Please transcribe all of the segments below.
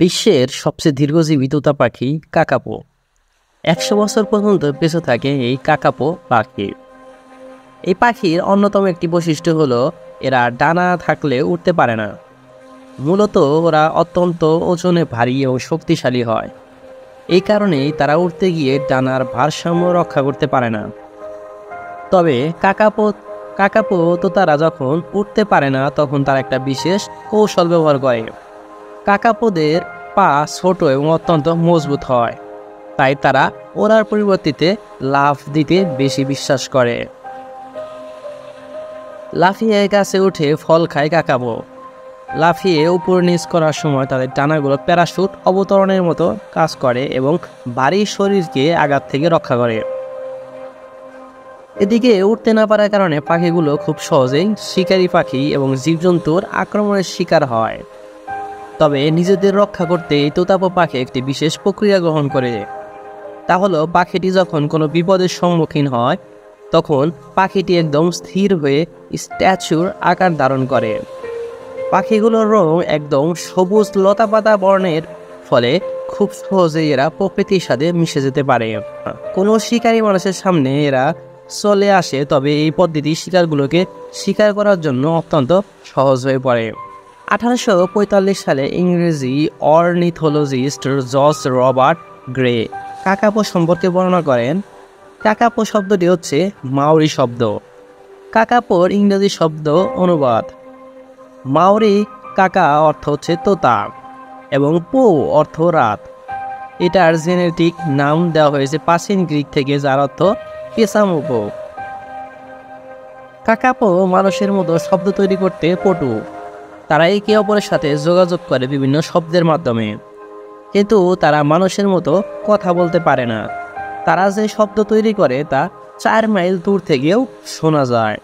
বিশ্বের সবচেয়ে দীর্ঘজীবী তোতা পাখি কাকাপো। ১০০ বছর পর্যন্ত বেঁচে থাকে এই কাকাপো পাখি। এই পাখির অন্যতম একটি বৈশিষ্ট্য হলো এরা ডানা থাকলে উড়তে পারে না। মূলত ওরা অত্যন্ত ওজনে ভারী ও শক্তিশালী হয়। এই কারণেই তারা উড়তে গিয়ে ডানার ভারসাম্য রক্ষা করতে পারে না। তবে কাকাপো কাকাপো তোতারা যখন উড়তে পারে না তখন তারা একটা বিশেষ কৌশল ব্যবহার করে। কাকাপোদের পা ছোট এবং অত্যন্ত মজবুত হয়, তাই তারা ওড়ার পরিবর্তে লাফ দিতে বেশি বিশ্বাস করে। লাফিয়ে গাছে উঠে ফল খায় কাকাপো। লাফিয়ে উপর নিচ করার সময় তাদের ডানাগুলো প্যারাশুট অবতরণের মতো কাজ করে এবং ভারী শরীরকে আঘাত থেকে রক্ষা করে। এদিকে উঠতে না পারার কারণে পাখিগুলো খুব সহজেই শিকারী পাখি এবং জীবজন্তুর আক্রমণের শিকার হয়। তবে নিজেদের রক্ষা করতে এই তোতাপো পাখি একটি বিশেষ প্রক্রিয়া গ্রহণ করে। তা হলো পাখিটি যখন কোনো বিপদের সম্মুখীন হয় তখন পাখিটি একদম স্থির হয়ে স্ট্যাচুর আকার ধারণ করে। পাখিগুলোর রং একদম সবুজ লতাপাতা বর্ণের ফলে খুব সহজেই এরা প্রকৃতির সাথে মিশে যেতে পারে। কোনো শিকারী মানুষের সামনে এরা চলে আসে, তবে এই পদ্ধতি শিকারগুলোকে শিকার করার জন্য অত্যন্ত সহজ হয়ে পড়ে। 1845 সালে ইংরেজি অর্নিথোলজিস্ট জর্জ রবার্ট গ্রে কাকাপো সম্পর্কে বর্ণনা করেন। কাকাপো শব্দটি হচ্ছে মাওরি শব্দ। কাকাপোর ইংরেজি শব্দ অনুবাদ। মাওরি কাকা অর্থ হচ্ছে তোতা এবং পো অর্থ রাত। এটার জেনেটিক নাম দেওয়া হয়েছে প্রাচীন গ্রিক থেকে, যার অর্থ পেছামুখো। কাকাপো মানুষের মতো শব্দ তৈরি করতে পটু। তারা একে অপরের সাথে যোগাযোগ করে বিভিন্ন শব্দের মাধ্যমে, কিন্তু তারা মানুষের মতো কথা বলতে পারে না। তারা যে শব্দ তৈরি করে তা 4 মাইল দূর থেকেও শোনা যায়।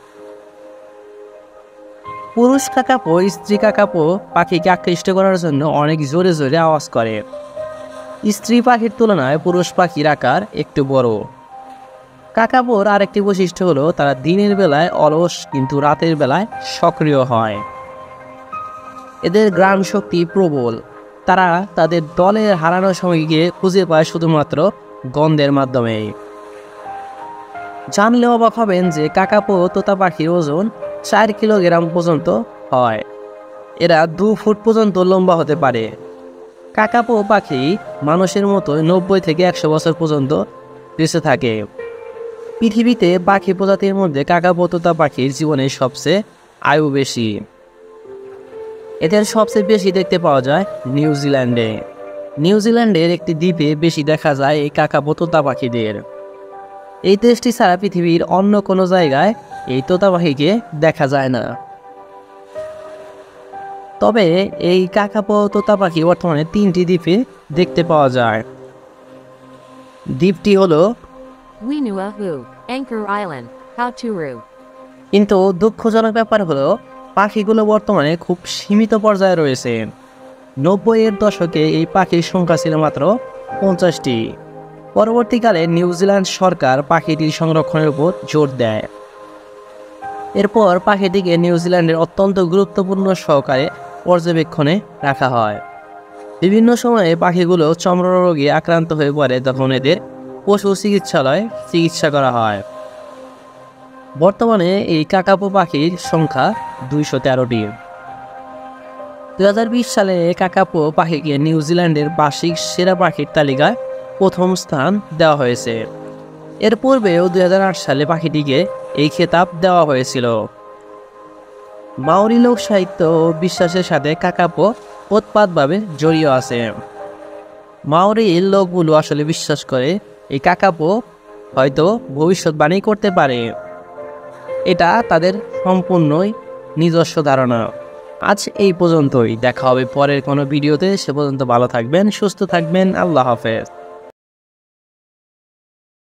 পুরুষ কাকাপো স্ত্রী কাকাপো পাখিকে আকৃষ্ট করার জন্য অনেক জোরে জোরে আওয়াজ করে। স্ত্রী পাখির তুলনায় পুরুষ পাখির আকার একটু বড়। কাকাপোর আরেকটি বৈশিষ্ট্য হলো তারা দিনের বেলায় অলস কিন্তু রাতের বেলায় সক্রিয় হয়। এদের ঘ্রাণ শক্তি প্রবল। তারা তাদের দলের হারানোর সময়কে খুঁজে পায় শুধুমাত্র গন্ধের মাধ্যমে। জানলে অবাক হবেন যে কাকাপো তোতা পাখির ওজন 4 কিলোগ্রাম পর্যন্ত হয়। এরা 2 ফুট পর্যন্ত লম্বা হতে পারে। কাকাপো পাখি মানুষের মতো 90 থেকে 100 বছর পর্যন্ত বেঁচে থাকে। পৃথিবীতে পাখি প্রজাতির মধ্যে কাকাপো তোতা পাখির জীবনে সবচেয়ে আয়ু বেশি। এদের সবচেয়ে বেশি দেখতে পাওয়া যায় নিউজিল্যান্ডে। নিউজিল্যান্ডের একটি দ্বীপে বেশি দেখা যায় এই কাকাপো তোতা পাখিদের। এই দেশটি ছাড়া পৃথিবীর অন্য কোনো জায়গায় এই তোতা পাখিকে দেখা যায় না। তবে এই কাকাপো তোতা পাখি বর্তমানে 3টি দ্বীপে দেখতে পাওয়া যায়। দ্বীপটি হলো Wainuatu, Anchor Island, Hauturu. কিন্তু দুঃখজনক ব্যাপার হলো পাখিগুলো বর্তমানে খুব সীমিত পর্যায়ে রয়েছে। 90-এর দশকে এই পাখির সংখ্যা ছিল মাত্র 50টি। পরবর্তীকালে নিউজিল্যান্ড সরকার পাখিটির সংরক্ষণের উপর জোর দেয়। এরপর পাখিটিকে নিউজিল্যান্ডের অত্যন্ত গুরুত্বপূর্ণ সহকারে পর্যবেক্ষণে রাখা হয়। বিভিন্ন সময়ে পাখিগুলো চর্মরোগে আক্রান্ত হয়ে পড়ে, তখন এদের পশু চিকিৎসালয়ে চিকিৎসা করা হয়। বর্তমানে এই কাকাপো পাখির সংখ্যা 213টি। 2020 সালে কাকাপো পাখিকে নিউজিল্যান্ডের বার্ষিক সেরা পাখির তালিকায় প্রথম স্থান দেওয়া হয়েছে। এর পূর্বেও 2008 সালে পাখিটিকে এই খেতাব দেওয়া হয়েছিল। মাওরি লোক সাহিত্য ও বিশ্বাসের সাথে কাকাপো ওতপ্রোতভাবে জড়িয়ে আছে। মাওরি লোকগুলো আসলে বিশ্বাস করে এই কাকাপো হয়তো ভবিষ্যৎবাণী করতে পারে। এটা তাদের সম্পূর্ণই নিজস্ব ধারণা। আজ এই পর্যন্তই। দেখা হবে পরের কোনো ভিডিওতে। সে পর্যন্ত ভালো থাকবেন, সুস্থ থাকবেন। আল্লাহ হাফেজ।